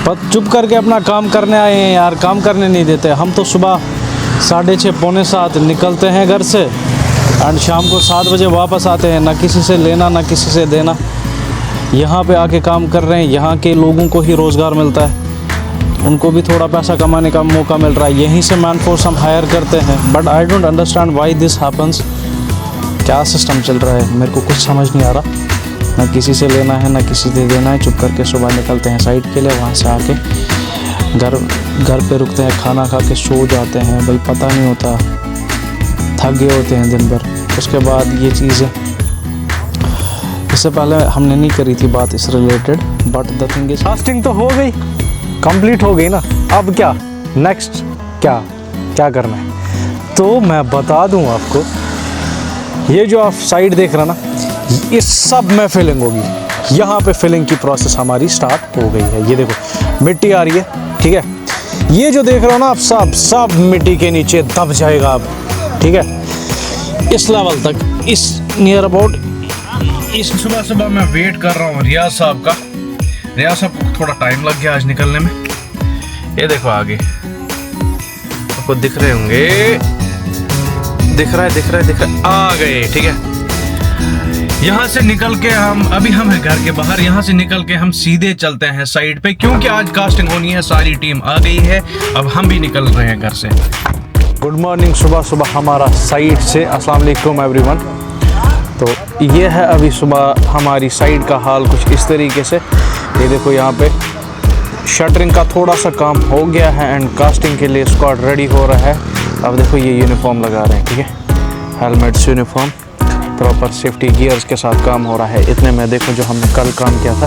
बस चुप करके अपना काम करने आए हैं यार, काम करने नहीं देते। हम तो सुबह 6:30 पौने 7 निकलते हैं घर से एंड शाम को 7 बजे वापस आते हैं, ना किसी से लेना ना किसी से देना। यहाँ पे आके काम कर रहे हैं, यहाँ के लोगों को ही रोज़गार मिलता है, उनको भी थोड़ा पैसा कमाने का मौका मिल रहा है, यहीं से मैन फोर्स हम हायर करते हैं। But I don't understand why this happens. क्या सिस्टम चल रहा है मेरे को कुछ समझ नहीं आ रहा। ना किसी से लेना है ना किसी से देना है, चुप करके सुबह निकलते हैं साइट के लिए, वहाँ से आके घर पे रुकते हैं, खाना खा के सो जाते हैं। भाई पता नहीं होता, थक गए होते हैं दिन भर। उसके बाद ये चीज़ें इससे पहले हमने नहीं करी थी बात इस related, but the thing is casting तो हो गई, कंप्लीट हो गई ना। अब क्या नेक्स्ट, क्या करना है तो मैं बता दूं आपको। ये जो आप साइड देख रहे हैं ना, इस सब में फिलिंग होगी। यहाँ पे फिलिंग की प्रोसेस हमारी स्टार्ट हो गई है। ये देखो मिट्टी आ रही है, ठीक है। ये जो देख रहे हो ना आप, सब मिट्टी के नीचे दब जाएगा अब, ठीक है। इस लेवल तक, इस नियर अबाउट इस सुबह मैं वेट कर रहा हूँ रियाज साहब का। रियाज साहब को थोड़ा टाइम लग गया आज निकलने में। ये देखो आगे आपको दिख रहे होंगे, दिख रहा है, आ गए, ठीक है। यहाँ से निकल के हम हैं घर के बाहर। यहाँ से निकल के हम सीधे चलते हैं साइड पे, क्योंकि आज कास्टिंग होनी है। सारी टीम आ गई है, अब हम भी निकल रहे हैं घर से। गुड मॉर्निंग, सुबह हमारा साइड से। अस्सलाम वालेकुम एवरीवन। तो ये है अभी सुबह हमारी साइड का हाल कुछ इस तरीके से। ये देखो यहाँ पे शटरिंग का थोड़ा सा काम हो गया है एंड कास्टिंग के लिए स्क्वाड रेडी हो रहा है। अब देखो ये यूनिफॉर्म लगा रहे हैं, ठीक है, helmets, uniform, proper safety gears के साथ काम हो रहा है। इतने में देखो जो हमने कल काम किया था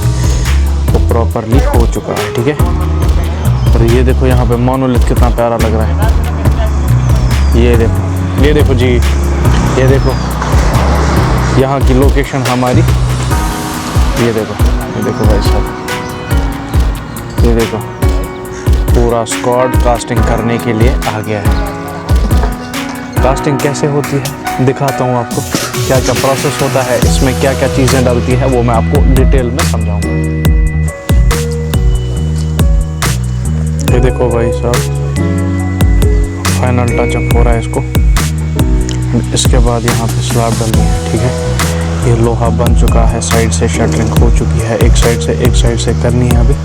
वो प्रॉपरली हो चुका है, ठीक है। और ये देखो यहाँ पे मोनोलिथ कितना प्यारा लग रहा है। ये देखो जी, ये देखो यहाँ की लोकेशन हमारी। ये देखो भाई साहब, ये देखो पूरा स्क्वाड कास्टिंग करने के लिए आ गया है। कास्टिंग कैसे होती है दिखाता हूँ आपको, क्या क्या प्रोसेस होता है, इसमें क्या क्या चीज़ें डलती है, वो मैं आपको डिटेल में समझाऊंगा। ये देखो भाई साहब, फाइनल टचअप हो रहा है इसको। इसके बाद यहाँ पे स्लैब डलनी है, ठीक है। ये लोहा बन चुका है, साइड से शटरिंग हो चुकी है, एक साइड से करनी है। अभी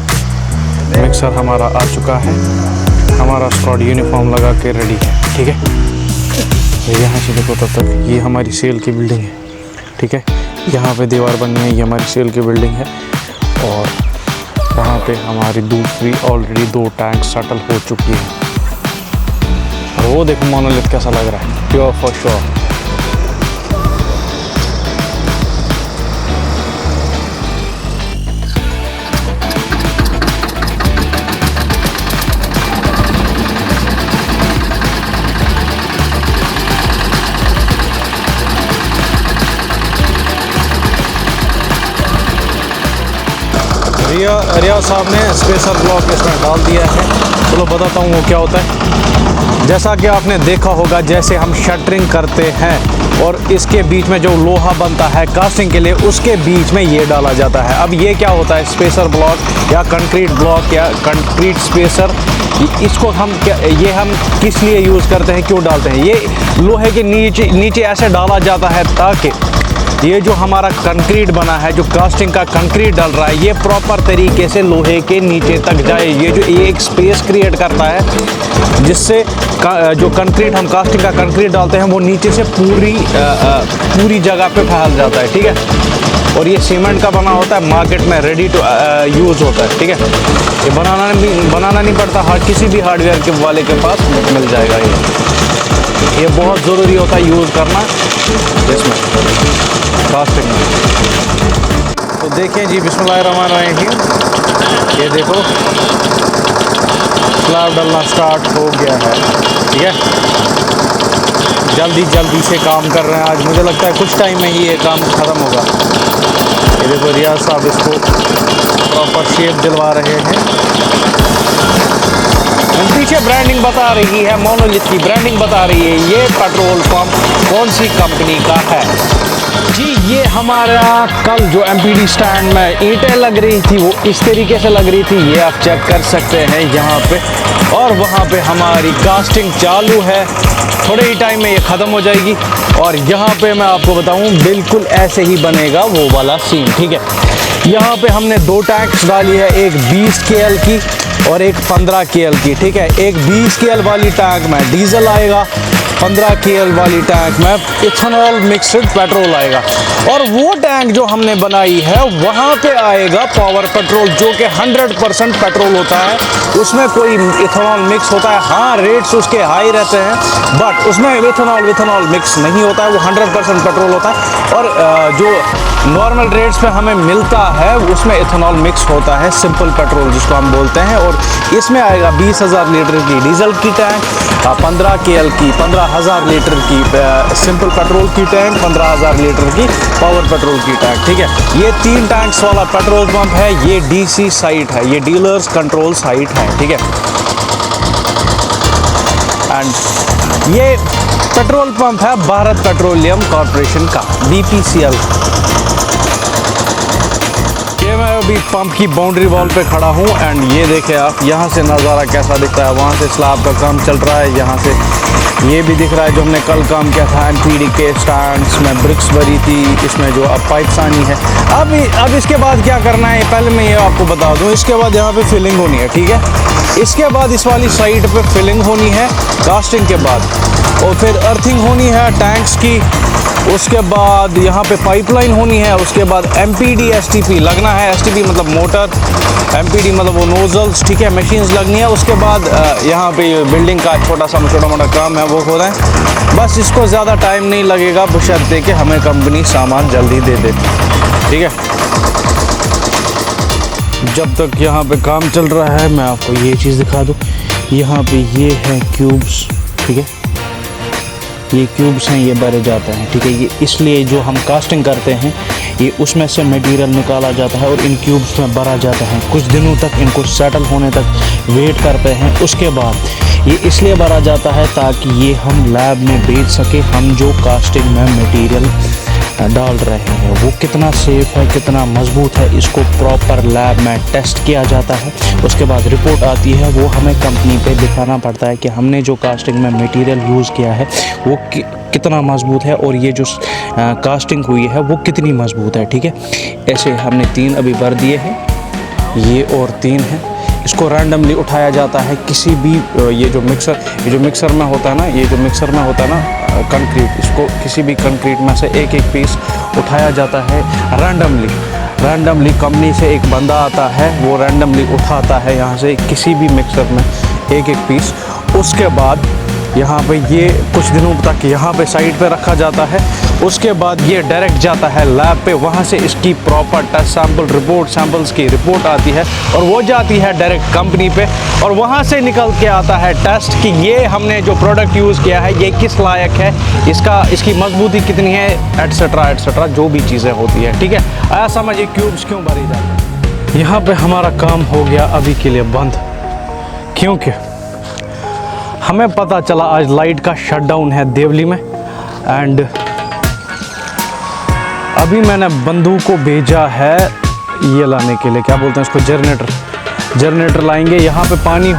मिक्सर हमारा आ चुका है, हमारा स्क्वाड यूनिफॉर्म लगा के रेडी है, ठीक है। यहाँ से देखो तब तक ये हमारी सेल की बिल्डिंग है, ठीक है। यहाँ पे दीवार बननी है, ये हमारी सेल की बिल्डिंग है। और वहाँ पे हमारी दूसरी ऑलरेडी 2 टैंक सेटल हो चुकी है। और वो देखो मोनोलिथ कैसा लग रहा है, प्योर फॉर श्योर। रियाज साहब ने स्पेसर ब्लॉक इसमें डाल दिया है। चलो बताता हूँ वो क्या होता है। जैसा कि आपने देखा होगा, जैसे हम शटरिंग करते हैं और इसके बीच में जो लोहा बनता है कास्टिंग के लिए, उसके बीच में ये डाला जाता है। अब ये क्या होता है, स्पेसर ब्लॉक या कंक्रीट ब्लॉक या कंक्रीट स्पेसर, इसको हम किस लिए यूज़ करते हैं, क्यों डालते हैं? ये लोहे के नीचे ऐसे डाला जाता है ताकि ये जो हमारा कंक्रीट बना है, जो कास्टिंग का कंक्रीट डल रहा है, ये प्रॉपर तरीके से लोहे के नीचे तक जाए। ये एक स्पेस क्रिएट करता है जिससे जो कंक्रीट हम कास्टिंग का कंक्रीट डालते हैं वो नीचे से पूरी जगह पे फैल जाता है, ठीक है। और ये सीमेंट का बना होता है, मार्केट में रेडी टू यूज़ होता है, ठीक है। ये बनाना नहीं पड़ता, किसी भी हार्डवेयर के वाले के पास मिल जाएगा। ये बहुत ज़रूरी होता है यूज़ करना इसमें कास्टिंग में। तो देखें जी, बिस्मिल्लाहिर्रहमानिर्रहीम, ये देखो स्लैब डलना स्टार्ट हो गया है, ठीक है। जल्दी से काम कर रहे हैं आज, मुझे लगता है कुछ टाइम में ही ये काम ख़त्म होगा। ये देखो रियाज साहब इसको प्रॉपर शेप दिलवा रहे हैं। पीछे ब्रांडिंग बता रही है, मोनोलिथ की ब्रांडिंग बता रही है ये पेट्रोल पंप कौन सी कंपनी का है। जी ये हमारा कल जो MPD स्टैंड में ईंटें लग रही थी वो इस तरीके से लग रही थी, ये आप चेक कर सकते हैं यहाँ पे। और वहाँ पे हमारी कास्टिंग चालू है, थोड़े ही टाइम में ये ख़त्म हो जाएगी। और यहाँ पे मैं आपको बताऊँ बिल्कुल ऐसे ही बनेगा वो वाला सीन, ठीक है। यहाँ पे हमने 2 टैंक्स डाली है, एक 20 KL की और एक 15 KL की, ठीक है। एक 20 KL वाली टैंक में डीजल आएगा, 15 KL वाली टैंक में इथेनॉल मिक्सड पेट्रोल आएगा। और वो टैंक जो हमने बनाई है वहाँ पे आएगा पावर पेट्रोल, जो कि 100% पेट्रोल होता है, उसमें कोई इथेनॉल मिक्स होता है। हाँ रेट्स उसके हाई रहते हैं बट उसमें इथेनॉल मिक्स नहीं होता है, वो 100% पेट्रोल होता है। और जो नॉर्मल रेट्स पे हमें मिलता है उसमें इथेनॉल मिक्स होता है, सिंपल पेट्रोल जिसको हम बोलते हैं। और इसमें आएगा 20,000 लीटर की डीजल की टैंक, 15 KL की 15,000 लीटर की सिंपल पेट्रोल की टैंक, 15,000 लीटर की पावर पेट्रोल की टैंक, ठीक है। ये 3 टैंक्स वाला पेट्रोल पंप है, ये DC साइट है, ये डीलर्स कंट्रोल साइट है, ठीक है। एंड ये पेट्रोल पंप है भारत पेट्रोलियम कॉर्पोरेशन का, BPCL। ये मैं अभी पंप की बाउंड्री वॉल पे खड़ा हूँ एंड ये देखें आप, यहाँ से नज़ारा कैसा दिखता है। वहाँ से स्लैब का काम चल रहा है, यहाँ से ये भी दिख रहा है जो हमने कल काम किया था MPD के स्टैंड्स में ब्रिक्स भरी थी, इसमें जो अब पाइप्स आनी है। अब इसके बाद क्या करना है पहले मैं ये आपको बता दूँ। इसके बाद यहाँ पे फिलिंग होनी है, ठीक है। इसके बाद इस वाली साइड पे फिलिंग होनी है कास्टिंग के बाद, और फिर अर्थिंग होनी है टैंक्स की। उसके बाद यहाँ पे पाइपलाइन होनी है, उसके बाद MPD STP लगना है। STP मतलब मोटर, MPD मतलब वो नोजल्स, ठीक है, मशीन्स लगनी है। उसके बाद यहाँ पे बिल्डिंग का छोटा मोटा काम है वो हो रहा है। बस इसको ज़्यादा टाइम नहीं लगेगा बशर्ते कि हमें कंपनी सामान जल्दी दे दे, ठीक है। जब तक यहाँ पे काम चल रहा है मैं आपको ये चीज़ दिखा दूँ। यहाँ पे ये है क्यूब्स, ठीक है, ये क्यूब्स हैं, ये भरे जाते हैं, ठीक है। ये इसलिए जो हम कास्टिंग करते हैं ये उसमें से मटेरियल निकाला जाता है और इन क्यूब्स में भरा जाता है। कुछ दिनों तक इनको सेटल होने तक वेट करते हैं। उसके बाद ये इसलिए भरा जाता है ताकि ये हम लैब में बेच सके। हम जो कास्टिंग में मटेरियल डाल रहे हैं वो कितना सेफ़ है, कितना मजबूत है, इसको प्रॉपर लैब में टेस्ट किया जाता है। उसके बाद रिपोर्ट आती है, वो हमें कंपनी पे दिखाना पड़ता है कि हमने जो कास्टिंग में मटेरियल यूज़ किया है वो कितना मजबूत है और ये जो कास्टिंग हुई है वो कितनी मजबूत है, ठीक है। ऐसे हमने 3 अभी भर दिए हैं, ये और 3 हैं। इसको रैंडमली उठाया जाता है किसी भी ये जो मिक्सर में होता है ना, ये जो मिक्सर में होता है ना कंक्रीट, इसको किसी भी कंक्रीट में से एक पीस उठाया जाता है रैंडमली। कंपनी से एक बंदा आता है, वो रैंडमली उठाता है यहाँ से किसी भी मिक्सर में एक पीस। उसके बाद यहाँ पे ये कुछ दिनों तक यहाँ पे साइड पे रखा जाता है। उसके बाद ये डायरेक्ट जाता है लैब पे, वहाँ से इसकी प्रॉपर टेस्ट सैंपल्स की रिपोर्ट आती है और वो जाती है डायरेक्ट कंपनी पे और वहाँ से निकल के आता है टेस्ट कि ये हमने जो प्रोडक्ट यूज़ किया है ये किस लायक है, इसकी मजबूती कितनी है, एट्सेट्रा जो भी चीज़ें होती है, ठीक है। आया समझ ये क्यूब्स क्यों भरी जाती है। यहाँ पे हमारा काम हो गया अभी के लिए बंद, क्योंकि हमें पता चला आज लाइट का शटडाउन है देवली में। एंड अभी मैंने बंधु को भेजा है ये लाने के लिए, क्या बोलते हैं इसको, जनरेटर लाएंगे। यहाँ पे पानी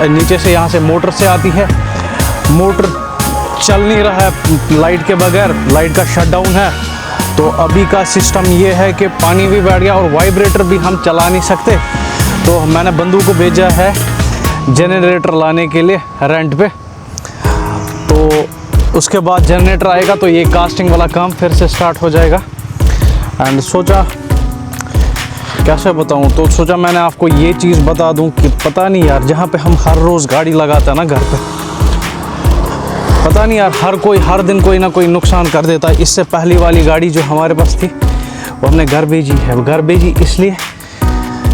नीचे से यहाँ से मोटर से आती है, मोटर चल नहीं रहा है लाइट के बगैर, लाइट का शटडाउन है। तो अभी का सिस्टम ये है कि पानी भी बैठ गया और वाइब्रेटर भी हम चला नहीं सकते। तो मैंने बंधु को भेजा है जनरेटर लाने के लिए रेंट पे। तो उसके बाद जनरेटर आएगा तो ये कास्टिंग वाला काम फिर से स्टार्ट हो जाएगा। एंड सोचा कैसे बताऊं, तो सोचा मैंने आपको ये चीज़ बता दूं कि पता नहीं यार, जहाँ पे हम हर रोज़ गाड़ी लगाते हैं ना घर पे, पता नहीं यार हर दिन कोई ना कोई नुकसान कर देता है। इससे पहली वाली गाड़ी जो हमारे पास थी वो हमने घर भेजी इसलिए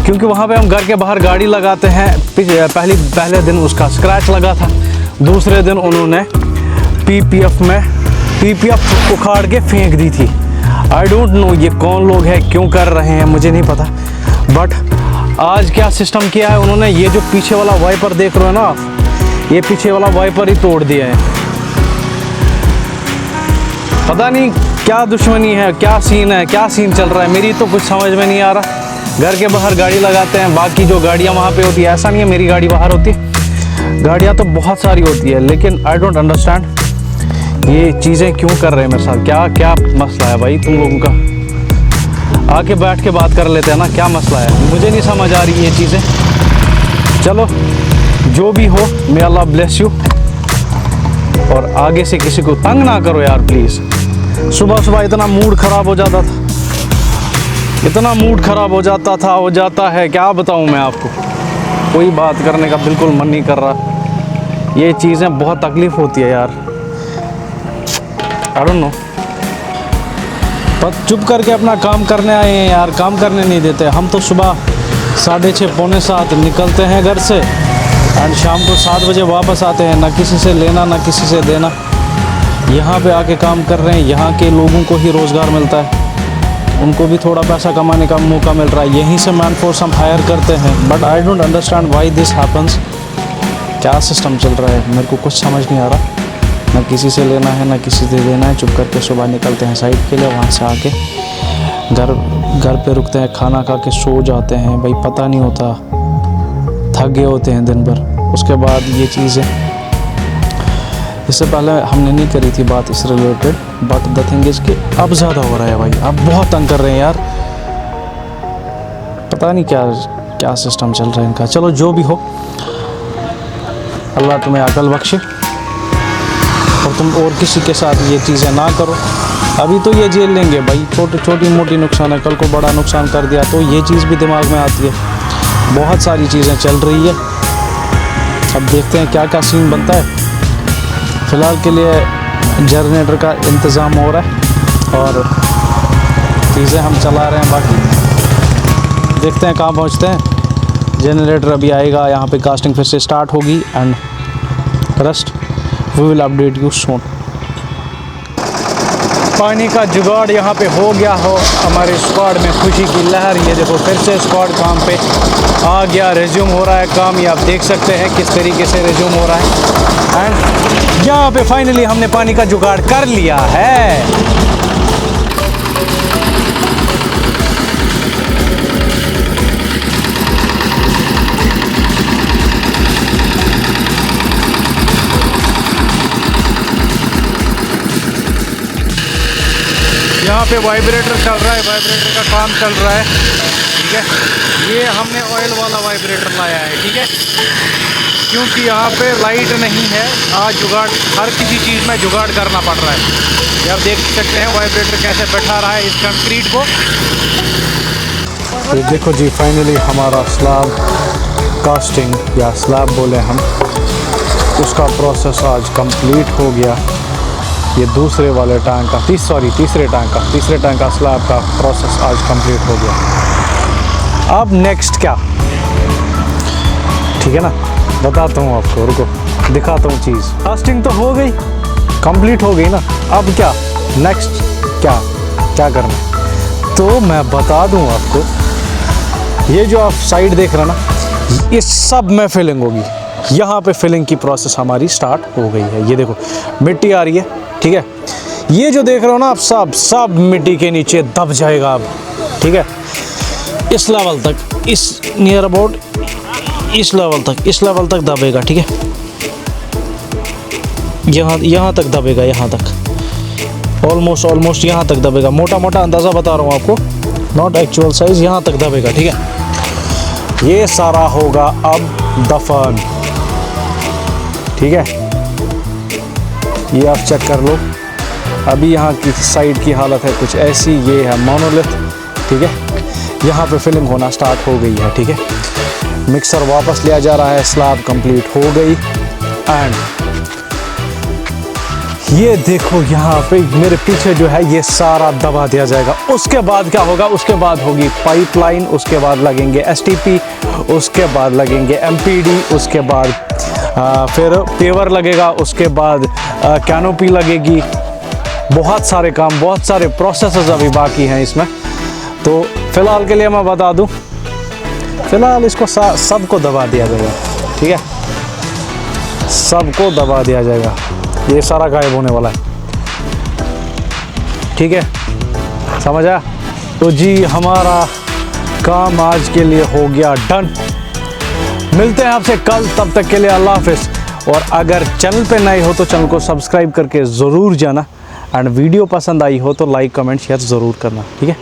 क्योंकि वहाँ पे हम घर के बाहर गाड़ी लगाते हैं। पहले दिन उसका स्क्रैच लगा था, दूसरे दिन उन्होंने पीपीएफ उखाड़ के फेंक दी थी। आई डोंट नो ये कौन लोग हैं, क्यों कर रहे हैं मुझे नहीं पता, बट आज क्या सिस्टम किया है उन्होंने, ये जो पीछे वाला वाइपर देख रहे हो ना आप, ये पीछे वाला वाइपर ही तोड़ दिया है। पता नहीं क्या दुश्मनी है, क्या सीन है, क्या सीन चल रहा है, मेरी तो कुछ समझ में नहीं आ रहा। घर के बाहर गाड़ी लगाते हैं, बाकी जो गाड़ियाँ वहाँ पे होती है, ऐसा नहीं है मेरी गाड़ी बाहर होती है, गाड़ियाँ तो बहुत सारी होती है, लेकिन आई डोंट अंडरस्टैंड ये चीज़ें क्यों कर रहे हैं मेरे साथ। क्या क्या मसला है भाई तुम लोगों का? आके बैठ के बात कर लेते हैं ना, क्या मसला है, मुझे नहीं समझ आ रही ये चीज़ें। चलो जो भी हो, मे अल्लाह ब्लेस यू, और आगे से किसी को तंग ना करो यार प्लीज़। सुबह सुबह इतना मूड ख़राब हो जाता था, इतना मूड ख़राब हो जाता है, क्या बताऊँ मैं आपको। कोई बात करने का बिल्कुल मन नहीं कर रहा, ये चीज़ें बहुत तकलीफ़ होती है यार, आई डोंट नो। पर चुप करके अपना काम करने आए हैं यार, काम करने नहीं देते। हम तो सुबह 6:30 पौने 7 निकलते हैं घर से एंड शाम को 7 बजे वापस आते हैं, ना किसी से लेना ना किसी से देना। यहाँ पे आके काम कर रहे हैं, यहाँ के लोगों को ही रोज़गार मिलता है, उनको भी थोड़ा पैसा कमाने का मौका मिल रहा है, यहीं से मैन फोर्स हम हायर करते हैं। But I don't understand why this happens. क्या सिस्टम चल रहा है मेरे को कुछ समझ नहीं आ रहा, ना किसी से लेना है ना किसी से देना है। चुप करके सुबह निकलते हैं साइड के लिए, वहाँ से आके घर पे रुकते हैं, खाना खा के सो जाते हैं। भाई पता नहीं होता, थक गए होते हैं दिन भर। उसके बाद ये चीज़ें, इससे पहले हमने नहीं करी थी बात इस related, but the thing is कि अब ज़्यादा हो रहा है भाई, अब बहुत तंग कर रहे हैं यार, पता नहीं क्या क्या सिस्टम चल रहा है इनका। चलो जो भी हो, अल्लाह तुम्हें अकल बख्शे और तुम और किसी के साथ ये चीज़ें ना करो। अभी तो ये झेल लेंगे भाई, छोटी मोटी नुकसान है, कल को बड़ा नुकसान कर दिया तो ये चीज़ भी दिमाग में आती है। बहुत सारी चीज़ें चल रही है, अब देखते हैं क्या क्या सीन बनता है। फ़िलहाल के लिए जनरेटर का इंतज़ाम हो रहा है और चीज़ें हम चला रहे हैं, बाकी देखते हैं कहाँ पहुँचते हैं। जनरेटर अभी आएगा, यहाँ पे कास्टिंग फिर से स्टार्ट होगी and rest we will update you soon. पानी का जुगाड़ यहाँ पे हो गया हो, हमारे स्क्वाड में खुशी की लहर। ये देखो फिर से स्क्वाड काम पे आ गया, रिज्यूम हो रहा है काम, ये आप देख सकते हैं किस तरीके से रिज्यूम हो रहा है। एंड यहाँ पे फाइनली हमने पानी का जुगाड़ कर लिया है। यहाँ पे वाइब्रेटर चल रहा है, वाइब्रेटर का काम चल रहा है, ठीक है। ये हमने ऑयल वाला वाइब्रेटर लाया है, ठीक है, क्योंकि यहाँ पे लाइट नहीं है। आज जुगाड़, हर किसी चीज़ में जुगाड़ करना पड़ रहा है। ये आप देख सकते हैं वाइब्रेटर कैसे बैठा रहा है इस कंक्रीट को। तो देखो जी, फाइनली हमारा स्लैब कास्टिंग या स्लैब बोले हम, उसका प्रोसेस आज कंप्लीट हो गया। ये दूसरे वाले टैंक का तीसरे टैंक का स्लैब का प्रोसेस आज कंप्लीट हो गया। अब नेक्स्ट क्या, ठीक है ना, बताता हूँ आपको, रुको दिखाता हूँ चीज़। कास्टिंग तो हो गई, कंप्लीट हो गई ना, अब क्या नेक्स्ट, क्या करना, तो मैं बता दूँ आपको। ये जो आप साइड देख रहे हैं ना, ये सब में फिलिंग होगी। यहाँ पे फिलिंग की प्रोसेस हमारी स्टार्ट हो गई है। ये देखो मिट्टी आ रही है, ठीक है, ये जो देख रहे हो ना आप, सब मिट्टी के नीचे दब जाएगा अब, ठीक है, इस लेवल तक, इस नियर अबाउट इस लेवल तक दबेगा, ठीक है, यहाँ तक दबेगा, यहाँ तक ऑलमोस्ट यहाँ तक दबेगा। मोटा अंदाज़ा बता रहा हूँ आपको, नॉट एक्चुअल साइज, यहाँ तक दबेगा, ठीक है। ये सारा होगा अब दफन, ठीक है। ये आप चेक कर लो, अभी यहाँ की साइड की हालत है कुछ ऐसी, ये है मोनोलिथ, ठीक है। यहाँ पे फिलिंग होना स्टार्ट हो गई है, ठीक है। मिक्सर वापस लिया जा रहा है, स्लैब कंप्लीट हो गई एंड ये देखो यहाँ पे मेरे पीछे जो है ये सारा दबा दिया जाएगा। उसके बाद क्या होगा, उसके बाद होगी पाइपलाइन, उसके बाद लगेंगे STP, उसके बाद लगेंगे MPD, उसके बाद फिर पेवर लगेगा, उसके बाद कैनोपी लगेगी। बहुत सारे काम, बहुत सारे प्रोसेसेस अभी बाकी हैं इसमें। तो फ़िलहाल के लिए मैं बता दूं, फिलहाल इसको सबको दबा दिया जाएगा, ठीक है, सबको दबा दिया जाएगा, ये सारा गायब होने वाला है, ठीक है, समझ आया। तो जी हमारा काम आज के लिए हो गया डन। मिलते हैं आपसे कल, तब तक के लिए अल्लाह हाफिज़। और अगर चैनल पे नए हो तो चैनल को सब्सक्राइब करके ज़रूर जाना, एंड वीडियो पसंद आई हो तो लाइक कमेंट शेयर ज़रूर करना, ठीक है।